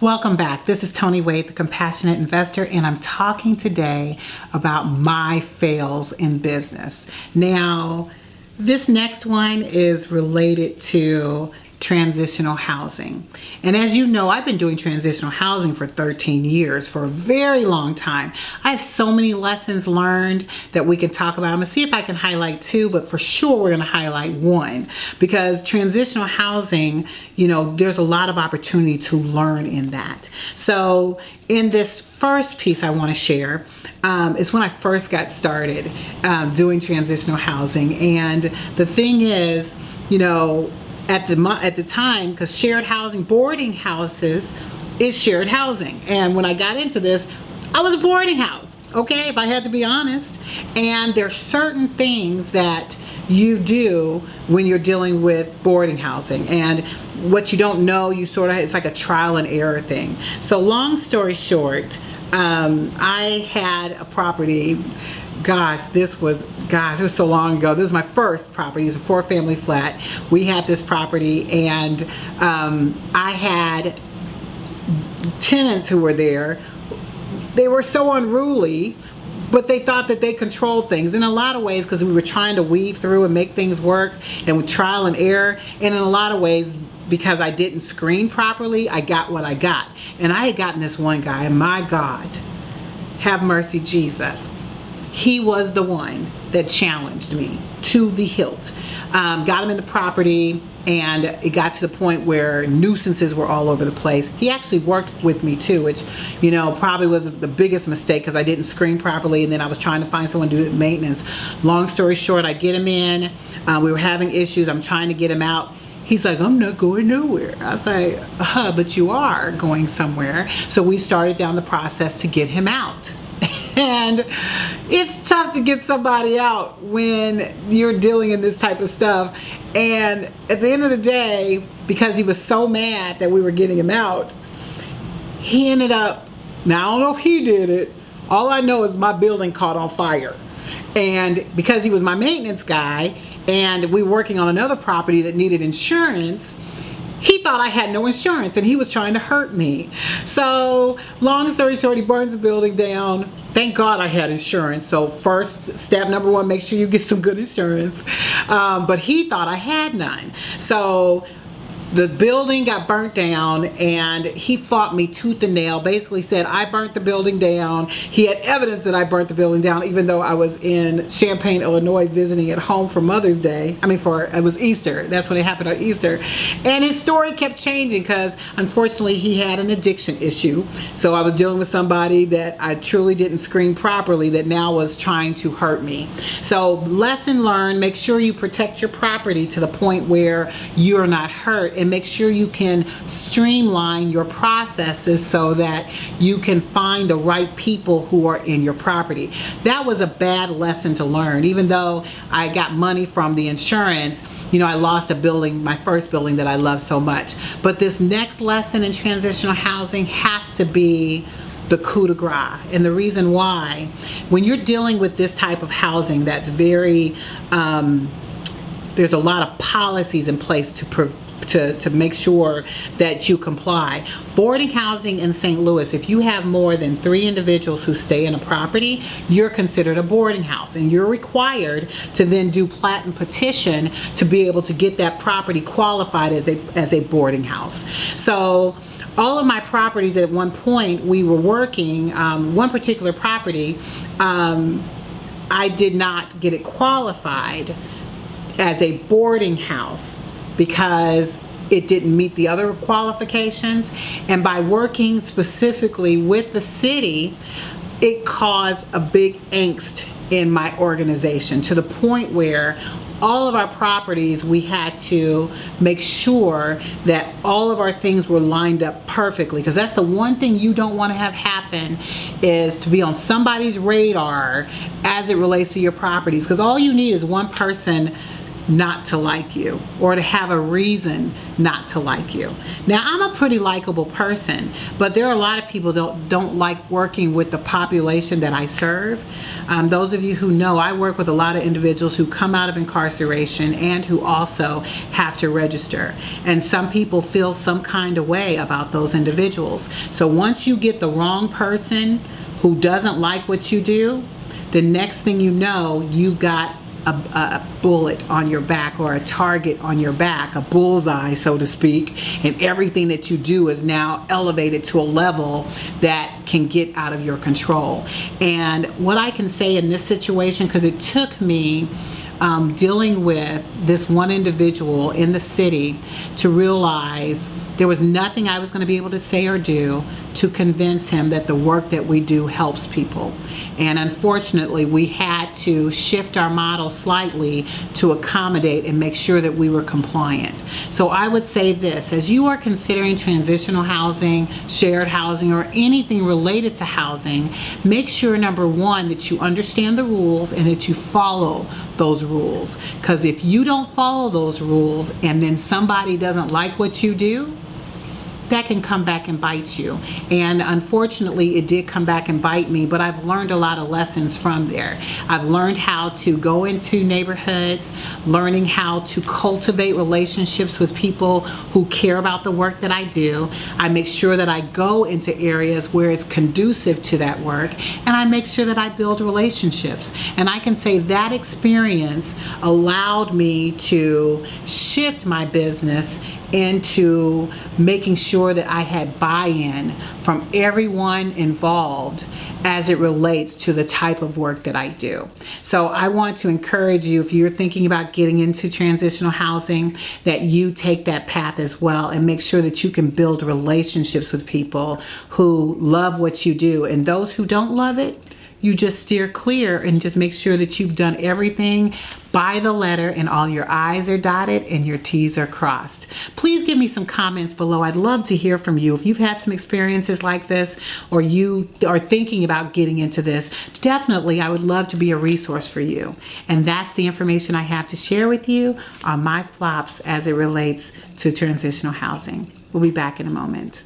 Welcome back. This is Toni Wade, the Compassionate Investor, and I'm talking today about my fails in business. Now, this next one is related to transitional housing. And as you know, I've been doing transitional housing for 13 years, for a very long time. I have so many lessons learned that we can talk about. I'm gonna see if I can highlight two, but for sure we're gonna highlight one, because transitional housing, you know, there's a lot of opportunity to learn in that. So in this first piece I wanna share, is when I first got started doing transitional housing. And the thing is, you know, at the time, because shared housing, boarding houses is shared housing. And when I got into this, I was a boarding house, okay, if I had to be honest. And there's certain things that you do when you're dealing with boarding housing, and what you don't know, you sort of, it's like a trial and error thing. So long story short, I had a property. Gosh, it was so long ago. This was my first property. It was a 4-family flat. We had this property, and I had tenants who were there. They were so unruly, but they thought that they controlled things in a lot of ways, because we were trying to weave through and make things work, and with trial and error. And in a lot of ways, because I didn't screen properly, I got what I got. And I had gotten this one guy, and my God, have mercy, Jesus. He was the one that challenged me to the hilt. Got him in the property, and it got to the point where nuisances were all over the place. He actually worked with me too, which, you know, probably was the biggest mistake, because I didn't screen properly, and then I was trying to find someone to do the maintenance. Long story short, I get him in. We were having issues. I'm trying to get him out. He's like, I'm not going nowhere. I was like, but you are going somewhere. So we started down the process to get him out. And it's tough to get somebody out when you're dealing in this type of stuff. And at the end of the day, because he was so mad that we were getting him out, he ended up, now I don't know if he did it, all I know is my building caught on fire. And because he was my maintenance guy, and we were working on another property that needed insurance, he thought I had no insurance, and he was trying to hurt me. So long story short, he burns the building down. Thank God I had insurance. So first step number one, make sure you get some good insurance. But he thought I had none. So the building got burnt down, and he fought me tooth and nail, basically said I burnt the building down. He had evidence that I burnt the building down, even though I was in Champaign, Illinois, visiting at home for Mother's Day. I mean, it was Easter. That's when it happened, on Easter. And his story kept changing, because unfortunately he had an addiction issue. So I was dealing with somebody that I truly didn't screen properly, that now was trying to hurt me. So lesson learned, make sure you protect your property to the point where you're not hurt, and make sure you can streamline your processes so that you can find the right people who are in your property. That was a bad lesson to learn. Even though I got money from the insurance, you know, I lost a building, my first building that I love so much. But this next lesson in transitional housing has to be the coup de grace. And the reason why, when you're dealing with this type of housing that's very, there's a lot of policies in place to make sure that you comply. Boarding housing in St. Louis, if you have more than 3 individuals who stay in a property, you're considered a boarding house, and you're required to then do plat and petition to be able to get that property qualified as a boarding house. So all of my properties, at one point we were working, one particular property, I did not get it qualified as a boarding house because it didn't meet the other qualifications. And by working specifically with the city, it caused a big angst in my organization, to the point where all of our properties, we had to make sure that all of our things were lined up perfectly, because that's the one thing you don't want to have happen, is to be on somebody's radar as it relates to your properties, because all you need is one person not to like you or to have a reason not to like you. Now, I'm a pretty likable person, but there are a lot of people don't like working with the population that I serve. Those of you who know, I work with a lot of individuals who come out of incarceration and who also have to register. And some people feel some kind of way about those individuals. So once you get the wrong person who doesn't like what you do, the next thing you know, you've got a bullet on your back, or a target on your back, a bullseye, so to speak, and everything that you do is now elevated to a level that can get out of your control. And what I can say in this situation, because it took me dealing with this one individual in the city to realize there was nothing I was going to be able to say or do to convince him that the work that we do helps people. And unfortunately, we had to shift our model slightly to accommodate and make sure that we were compliant. So I would say this: as you are considering transitional housing, shared housing, or anything related to housing, make sure, number one, that you understand the rules and that you follow those rules. Because if you don't follow those rules and then somebody doesn't like what you do, that can come back and bite you. And unfortunately, it did come back and bite me, but I've learned a lot of lessons from there. I've learned how to go into neighborhoods, learning how to cultivate relationships with people who care about the work that I do. I make sure that I go into areas where it's conducive to that work, and I make sure that I build relationships. And I can say that experience allowed me to shift my business into making sure that I had buy-in from everyone involved as it relates to the type of work that I do. So I want to encourage you, if you're thinking about getting into transitional housing, that you take that path as well and make sure that you can build relationships with people who love what you do. And those who don't love it, you just steer clear and just make sure that you've done everything by the letter and all your I's are dotted and your T's are crossed. Please give me some comments below. I'd love to hear from you. If you've had some experiences like this, or you are thinking about getting into this, definitely I would love to be a resource for you. And that's the information I have to share with you on my flops as it relates to transitional housing. We'll be back in a moment.